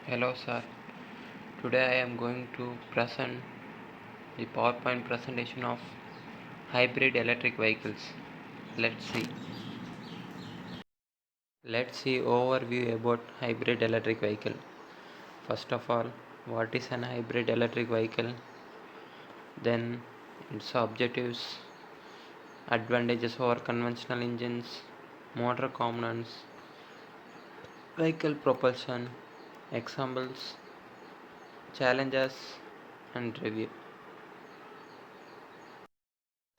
Hello sir, today I am going to present the PowerPoint presentation of hybrid electric vehicles. Let's see. Let's see overview about hybrid electric vehicle. First of all, what is an hybrid electric vehicle? Then its objectives, advantages over conventional engines, motor components, vehicle propulsion, examples, challenges and review.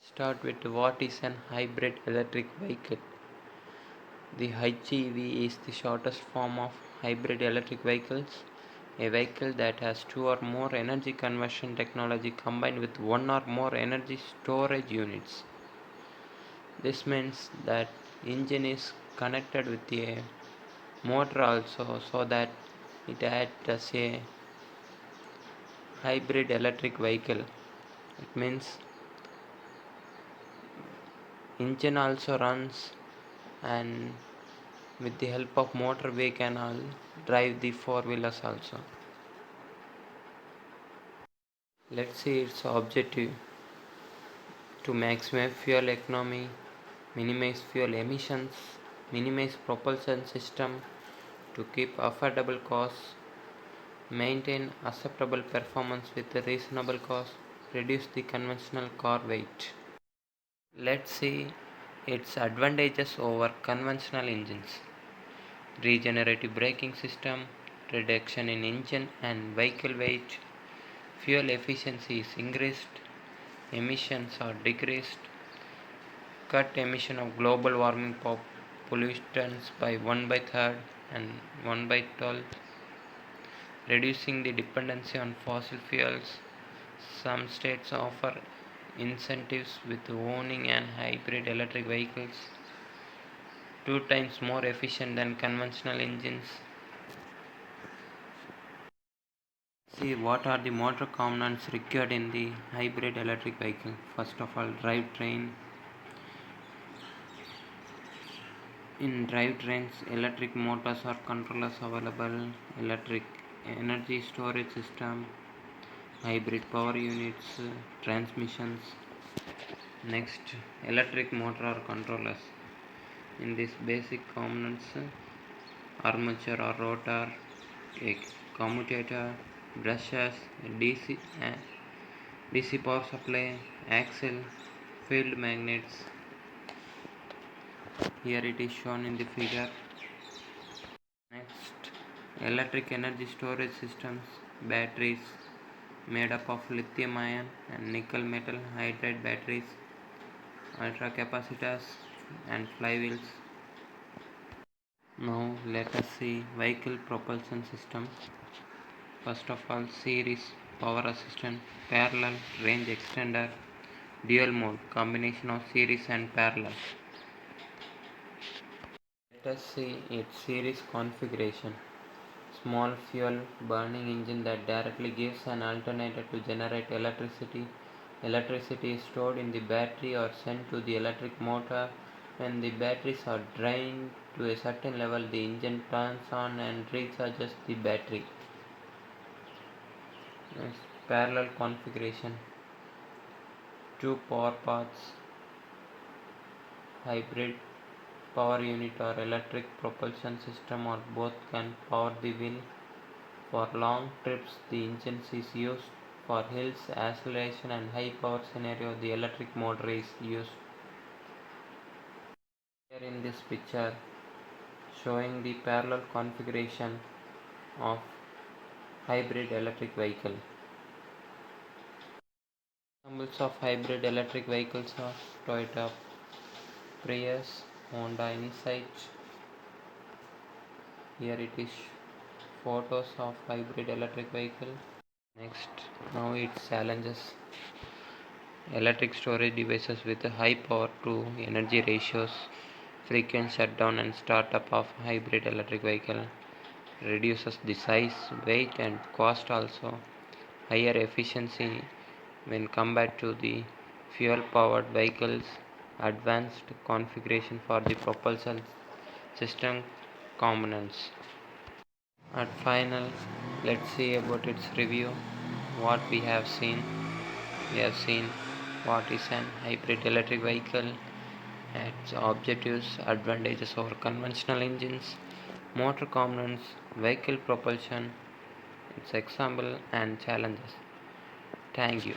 Start with what is an hybrid electric vehicle. The HEV is the shortest form of hybrid electric vehicles, a vehicle that has two or more energy conversion technology combined with one or more energy storage units. This means that engine is connected with a motor also, so that it acts as a hybrid electric vehicle. It means engine also runs, and with the help of motor we can all drive the four wheelers also. Let's see its objective: to maximize fuel economy, minimize fuel emissions, minimize propulsion system, to keep affordable costs, maintain acceptable performance with a reasonable cost, reduce the conventional car weight. Let's see its advantages over conventional engines: regenerative braking system, reduction in engine and vehicle weight, fuel efficiency is increased, emissions are decreased, cut emission of global warming pollutants by 1 by 3rd and 1 by 12, reducing the dependency on fossil fuels. Some states offer incentives with owning an hybrid electric vehicles, 2 times more efficient than conventional engines. See what are the motor components required in the hybrid electric vehicle. First of all, drivetrain. In drivetrains, electric motors or controllers available, electric energy storage system, hybrid power units, transmissions. Next, electric motor or controllers. In these basic components, armature or rotor, a commutator, brushes, DC power supply, axle, field magnets. Here it is shown in the figure. Next, electric energy storage systems, batteries made up of lithium ion and nickel metal hydride batteries, ultra capacitors and flywheels. Now let us see vehicle propulsion system. First of all, series, power assistant, parallel, range extender, dual mode, combination of series and parallel. Let us see its series configuration. Small fuel burning engine that directly gives an alternator to generate electricity. Electricity is stored in the battery or sent to the electric motor. When the batteries are drained to a certain level, the engine turns on and recharges the battery. Next, parallel configuration. Two power paths, hybrid power unit or electric propulsion system, or both can power the wheel. For long trips, the engine is used. For hills, acceleration and high power scenario, the electric motor is used. Here in this picture, showing the parallel configuration of hybrid electric vehicle. Examples of hybrid electric vehicles are Toyota Prius, Honda Insight. Here it is photos of hybrid electric vehicle. Next, now its challenges. Electric storage devices with high power to energy ratios, frequent shutdown and startup of hybrid electric vehicle, reduces the size, weight and cost also, higher efficiency when compared to the fuel powered vehicles, advanced configuration for the propulsion system components. At final, Let's see about its review. What we have seen. We have seen what is an hybrid electric vehicle, its objectives, advantages over conventional engines, motor components, vehicle propulsion, its example and challenges. Thank you.